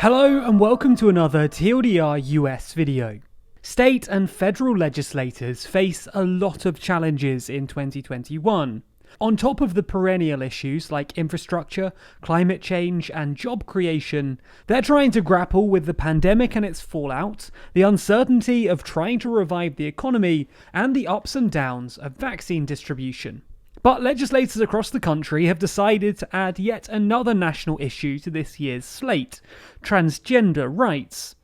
Hello and welcome to another TLDR US video. State and federal legislators face a lot of challenges in 2021. On top of the perennial issues like infrastructure, climate change, and job creation, they're trying to grapple with the pandemic and its fallout, the uncertainty of trying to revive the economy, and the ups and downs of vaccine distribution. But legislators across the country have decided to add yet another national issue to this year's slate: transgender rights.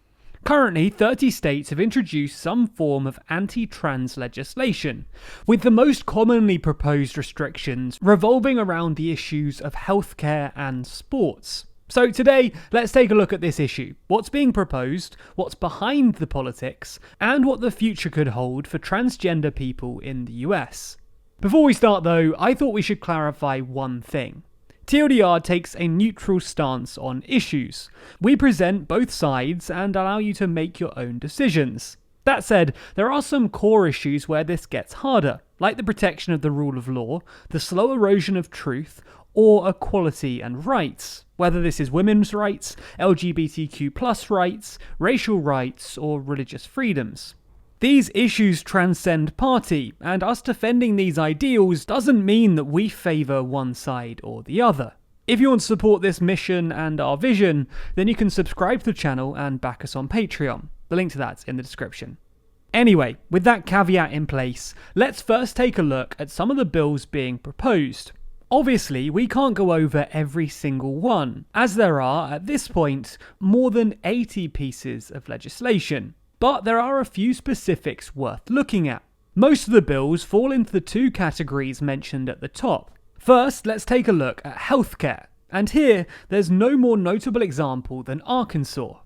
Currently, 30 states have introduced some form of anti-trans legislation, with the most commonly proposed restrictions revolving around the issues of healthcare and sports. So today, let's take a look at this issue, what's being proposed, what's behind the politics, and what the future could hold for transgender people in the US. Before we start though, I thought we should clarify one thing. TLDR takes a neutral stance on issues. We present both sides and allow you to make your own decisions. That said, there are some core issues where this gets harder, like the protection of the rule of law, the slow erosion of truth, or equality and rights, whether this is women's rights, LGBTQ+ rights, racial rights, or religious freedoms. These issues transcend party, and us defending these ideals doesn't mean that we favour one side or the other. If you want to support this mission and our vision, then you can subscribe to the channel and back us on Patreon. The link to that's in the description. Anyway, with that caveat in place, let's first take a look at some of the bills being proposed. Obviously, we can't go over every single one, as there are, at this point, more than 80 pieces of legislation. But there are a few specifics worth looking at. Most of the bills fall into the two categories mentioned at the top. First, let's take a look at healthcare. And here, there's no more notable example than Arkansas.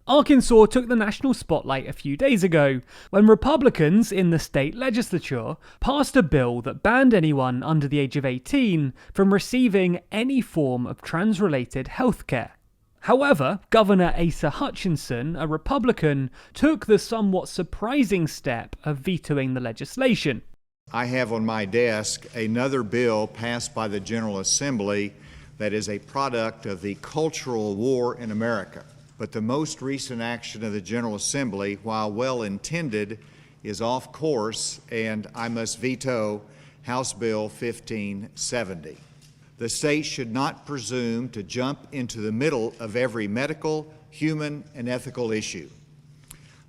Arkansas took the national spotlight a few days ago when Republicans in the state legislature passed a bill that banned anyone under the age of 18 from receiving any form of trans-related healthcare. However, Governor Asa Hutchinson, a Republican, took the somewhat surprising step of vetoing the legislation. I have on my desk another bill passed by the General Assembly that is a product of the cultural war in America. But the most recent action of the General Assembly, while well intended, is off course, and I must veto House Bill 1570. The state should not presume to jump into the middle of every medical, human, and ethical issue.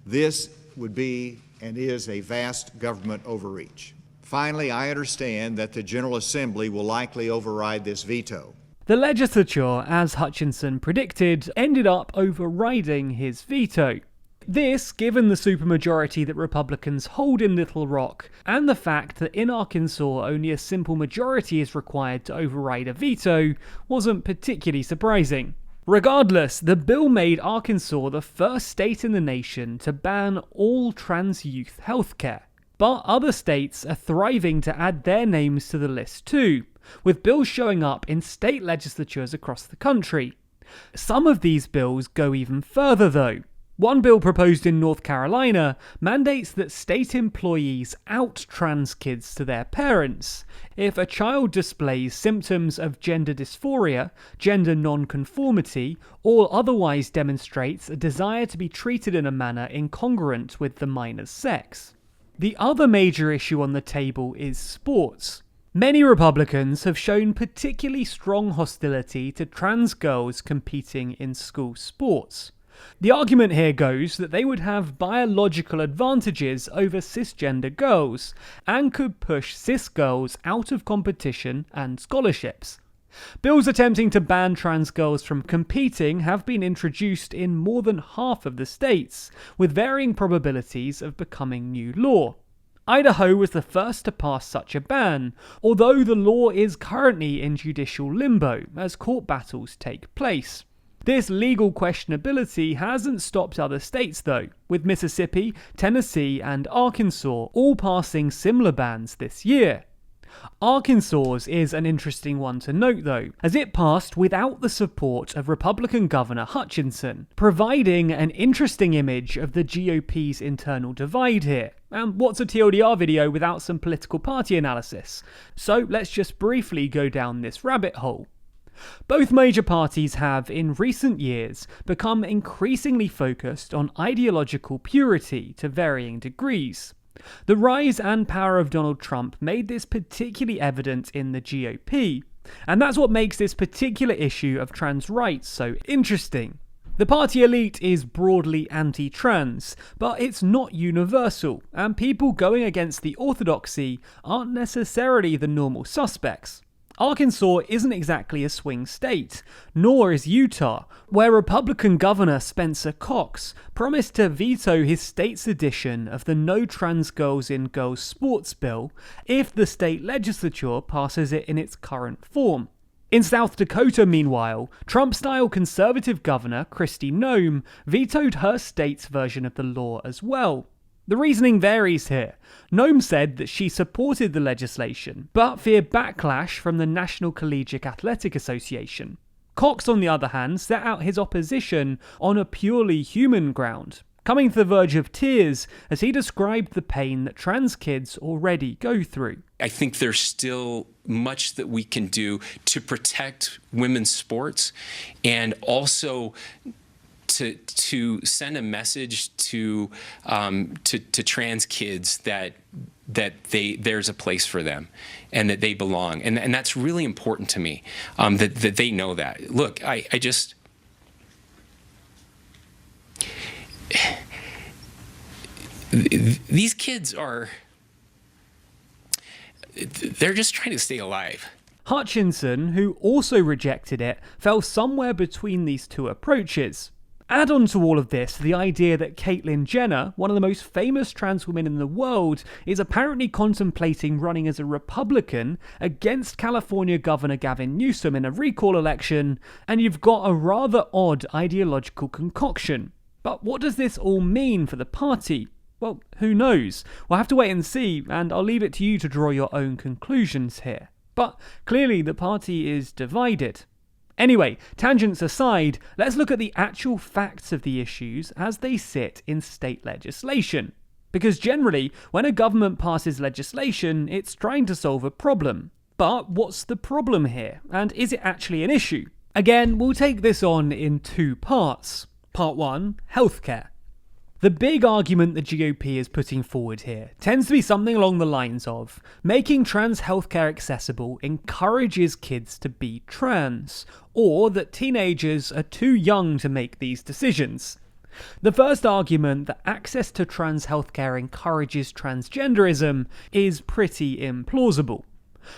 This would be and is a vast government overreach. Finally, I understand that the General Assembly will likely override this veto. The legislature, as Hutchinson predicted, ended up overriding his veto. This, given the supermajority that Republicans hold in Little Rock, and the fact that in Arkansas only a simple majority is required to override a veto, wasn't particularly surprising. Regardless, the bill made Arkansas the first state in the nation to ban all trans youth healthcare. But other states are thriving to add their names to the list too, with bills showing up in state legislatures across the country. Some of these bills go even further though. One bill proposed in North Carolina mandates that state employees out trans kids to their parents if a child displays symptoms of gender dysphoria, gender non-conformity, or otherwise demonstrates a desire to be treated in a manner incongruent with the minor's sex. The other major issue on the table is sports. Many Republicans have shown particularly strong hostility to trans girls competing in school sports. The argument here goes that they would have biological advantages over cisgender girls and could push cis girls out of competition and scholarships. Bills attempting to ban trans girls from competing have been introduced in more than half of the states, with varying probabilities of becoming new law. Idaho was the first to pass such a ban, although the law is currently in judicial limbo as court battles take place. This legal questionability hasn't stopped other states though, with Mississippi, Tennessee, and Arkansas all passing similar bans this year. Arkansas's is an interesting one to note though, as it passed without the support of Republican Governor Hutchinson, providing an interesting image of the GOP's internal divide here. And what's a TLDR video without some political party analysis? So let's just briefly go down this rabbit hole. Both major parties have, in recent years, become increasingly focused on ideological purity to varying degrees. The rise and power of Donald Trump made this particularly evident in the GOP, and that's what makes this particular issue of trans rights so interesting. The party elite is broadly anti-trans, but it's not universal, and people going against the orthodoxy aren't necessarily the normal suspects. Arkansas isn't exactly a swing state, nor is Utah, where Republican Governor Spencer Cox promised to veto his state's edition of the No Trans Girls in Girls Sports bill if the state legislature passes it in its current form. In South Dakota, meanwhile, Trump-style conservative governor Kristi Noem vetoed her state's version of the law as well. The reasoning varies here. Noem said that she supported the legislation, but feared backlash from the National Collegiate Athletic Association. Cox, on the other hand, set out his opposition on a purely human ground, coming to the verge of tears as he described the pain that trans kids already go through. I think there's still much that we can do to protect women's sports, and also to send a message to trans kids that there's a place for them and that they belong, and that's really important to me, that they know that. Look, I just these kids they're just trying to stay alive. Hutchinson, who also rejected it, fell somewhere between these two approaches. Add on to all of this the idea that Caitlyn Jenner, one of the most famous trans women in the world, is apparently contemplating running as a Republican against California Governor Gavin Newsom in a recall election, and you've got a rather odd ideological concoction. But what does this all mean for the party? Well, who knows? We'll have to wait and see, and I'll leave it to you to draw your own conclusions here. But clearly the party is divided. Anyway, tangents aside, let's look at the actual facts of the issues as they sit in state legislation. Because generally, when a government passes legislation, it's trying to solve a problem. But what's the problem here? And is it actually an issue? Again, we'll take this on in two parts. Part 1, healthcare. The big argument the GOP is putting forward here tends to be something along the lines of making trans healthcare accessible encourages kids to be trans, or that teenagers are too young to make these decisions. The first argument, that access to trans healthcare encourages transgenderism, is pretty implausible.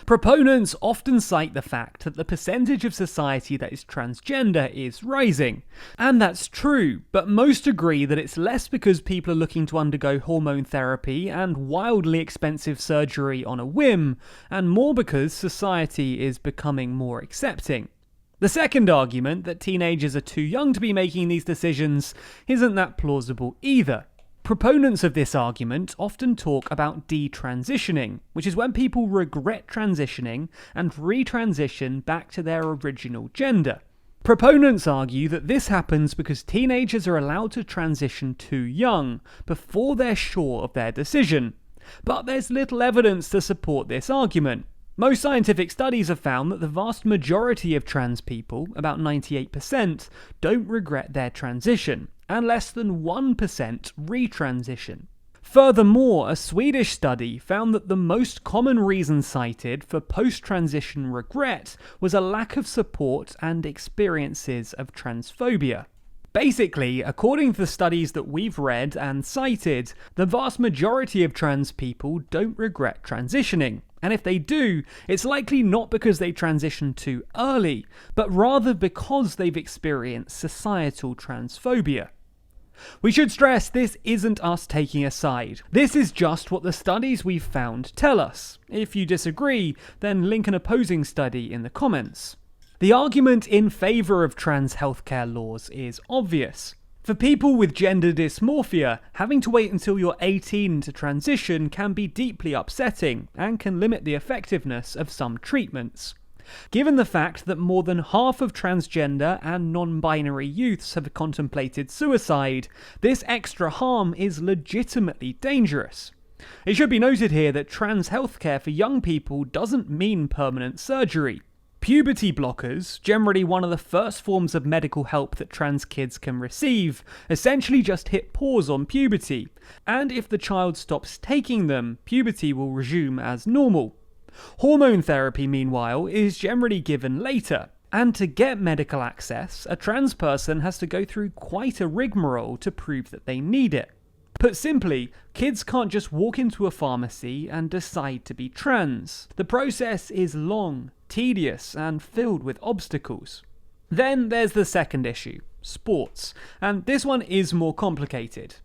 Proponents often cite the fact that the percentage of society that is transgender is rising. And that's true, but most agree that it's less because people are looking to undergo hormone therapy and wildly expensive surgery on a whim, and more because society is becoming more accepting. The second argument, that teenagers are too young to be making these decisions, isn't that plausible either. Proponents of this argument often talk about detransitioning, which is when people regret transitioning and retransition back to their original gender. Proponents argue that this happens because teenagers are allowed to transition too young, before they're sure of their decision. But there's little evidence to support this argument. Most scientific studies have found that the vast majority of trans people, about 98%, don't regret their transition, and less than 1% retransition. Furthermore, a Swedish study found that the most common reason cited for post-transition regret was a lack of support and experiences of transphobia. Basically, according to the studies that we've read and cited, the vast majority of trans people don't regret transitioning. And if they do, it's likely not because they transitioned too early, but rather because they've experienced societal transphobia. We should stress this isn't us taking a side. This is just what the studies we've found tell us. If you disagree, then link an opposing study in the comments. The argument in favour of trans healthcare laws is obvious. For people with gender dysmorphia, having to wait until you're 18 to transition can be deeply upsetting and can limit the effectiveness of some treatments. Given the fact that more than half of transgender and non-binary youths have contemplated suicide, this extra harm is legitimately dangerous. It should be noted here that trans healthcare for young people doesn't mean permanent surgery. Puberty blockers, generally one of the first forms of medical help that trans kids can receive, essentially just hit pause on puberty, and if the child stops taking them, puberty will resume as normal. Hormone therapy, meanwhile, is generally given later, and to get medical access, a trans person has to go through quite a rigmarole to prove that they need it. Put simply, kids can't just walk into a pharmacy and decide to be trans. The process is long, tedious, and filled with obstacles. Then there's the second issue, sports, and this one is more complicated.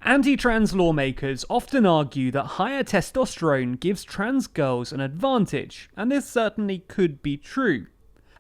Anti-trans lawmakers often argue that higher testosterone gives trans girls an advantage, and this certainly could be true.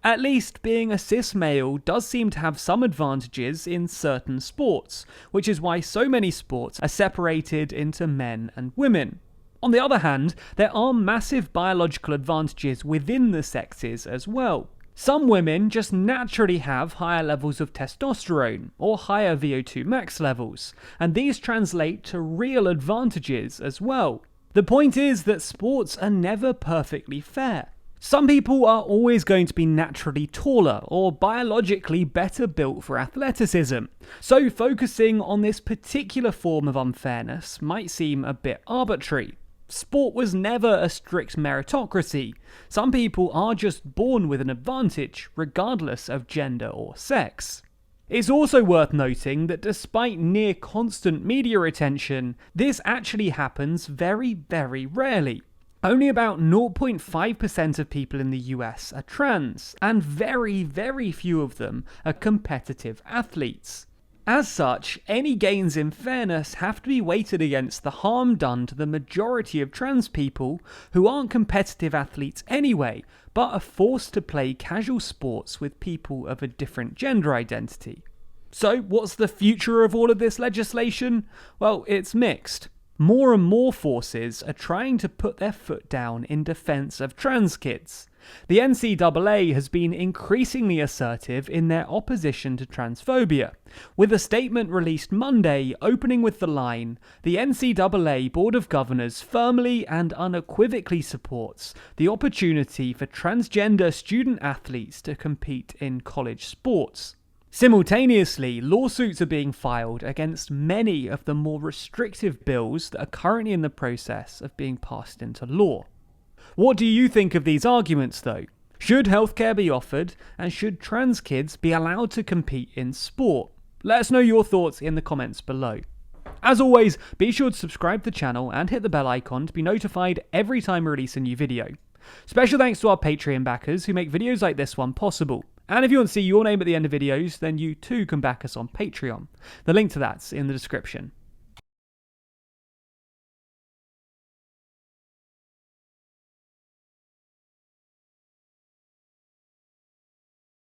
At least, being a cis male does seem to have some advantages in certain sports, which is why so many sports are separated into men and women. On the other hand, there are massive biological advantages within the sexes as well. Some women just naturally have higher levels of testosterone, or higher VO2 max levels, and these translate to real advantages as well. The point is that sports are never perfectly fair. Some people are always going to be naturally taller or biologically better built for athleticism, so focusing on this particular form of unfairness might seem a bit arbitrary. Sport was never a strict meritocracy. Some people are just born with an advantage, regardless of gender or sex. It's also worth noting that despite near constant media attention, this actually happens very, very rarely. Only about 0.5% of people in the US are trans, and very, very few of them are competitive athletes. As such, any gains in fairness have to be weighted against the harm done to the majority of trans people who aren't competitive athletes anyway, but are forced to play casual sports with people of a different gender identity. So, what's the future of all of this legislation? Well, it's mixed. More and more forces are trying to put their foot down in defense of trans kids. The NCAA has been increasingly assertive in their opposition to transphobia, with a statement released Monday opening with the line, "The NCAA Board of Governors firmly and unequivocally supports the opportunity for transgender student athletes to compete in college sports." Simultaneously, lawsuits are being filed against many of the more restrictive bills that are currently in the process of being passed into law. What do you think of these arguments, though? Should healthcare be offered, and should trans kids be allowed to compete in sport? Let us know your thoughts in the comments below. As always, be sure to subscribe to the channel and hit the bell icon to be notified every time we release a new video. Special thanks to our Patreon backers who make videos like this one possible. And if you want to see your name at the end of videos, then you too can back us on Patreon. The link to that's in the description.